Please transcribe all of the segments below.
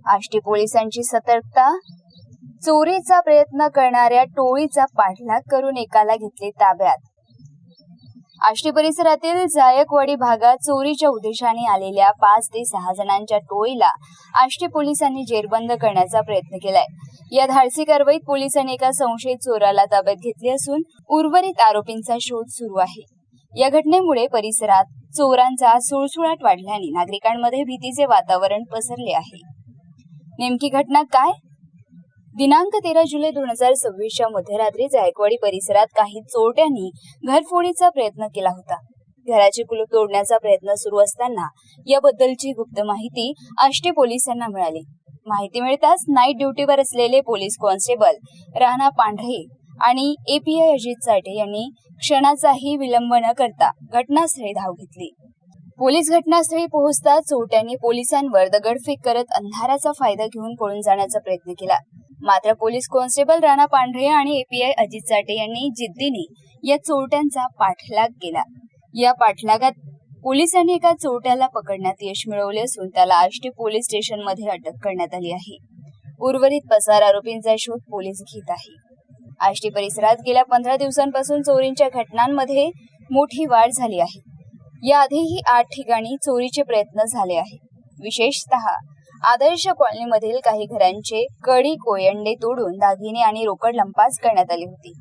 आष्टी पोलिसांची सतर्कता, चोरीचा प्रयत्न करणाऱ्या टोळीचा पाठलाग करून एकाला घेतले ताब्यात। आष्टी परिसरातील जायकवाडी भागात चोरीच्या उद्देशाने आलेल्या 5 ते 6 जणांच्या टोळीला आष्टी पोलिसांनी जेरबंद करण्याचा प्रयत्न केलाय। या धाडसी कारवाईत पोलिसांनी एका संशयित चोराला ताब्यात घेतले असून उर्वरित आरोपींचा शोध सुरू आहे। या घटनेमुळे परिसरात चोरांचा सुळसुळाट वाढल्याने नागरिकांमध्ये भीतीचे वातावरण पसरले आहे। नेमकी घटना काय? दिनांक 13 जुलै 2026च्या मध्यरात्री जायकवाडी परिसरात काही चोरट्यांनी घरफोडीचा प्रयत्न केला होता। घराचे कुलूप तोडण्याचा प्रयत्न सुरू असताना याबद्दलची गुप्त माहिती आष्टी पोलिसांना मिळाली। माहिती मिळताच नाईट ड्युटीवर असलेले पोलीस कॉन्स्टेबल राणा पांढरे आणि API अजित चाटे यांनी क्षणाचाही विलंब न करता घटनास्थळी धाव घेतली। पोलीस घटनास्थळी पोहोचताच चोरट्यांनी पोलिसांवर दगडफेक करत अंधाराचा फायदा घेऊन पळून जाण्याचा प्रयत्न केला। मात्र पोलीस कॉन्स्टेबल राणा पांढरे आणि API अजित चाटे यांनी जिद्दीने या चोरट्यांचा पाठलाग केला। या पाठलागात पोलिसांनी एका चोरट्याला पकडण्यात यश मिळवले असून त्याला आष्टी पोलीस स्टेशनमध्ये अटक करण्यात आली आहे। उर्वरित पसार आरोपींचा शोध पोलीस घेत आहे। आष्टी परिसरात गेल्या 15 दिवसांपासून चोरींच्या घटनांमध्ये मोठी वाढ झाली आहे। याआधीही 8 ठिकाणी चोरीचे प्रयत्न झाले आहेत। विशेषतः आदर्श कॉलनीमधील काही घरांचे कडी कोयंडे तोडून दागिने आणि रोकड लंपास करण्यात आली होती।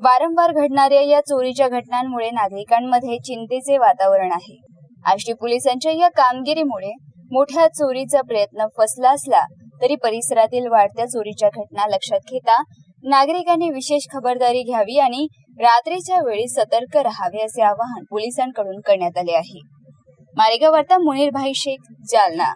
वारंवार घडणाऱ्या या चोरीच्या घटनांमुळे नागरिकांमध्ये चिंतेचे वातावरण आहे। आष्टी पोलिसांच्या या कामगिरीमुळे मोठ्या चोरीचा प्रयत्न फसला असला तरी परिसरातील वाढत्या चोरीच्या घटना लक्षात घेता नागरिकांनी विशेष खबरदारी घ्यावी आणि रात्रीच्या वेळी सतर्क राहावे असे आवाहन पोलिसांकडून करण्यात आले आहे। मालेगाव वार्ता मुनीर भाई शेख, जालना।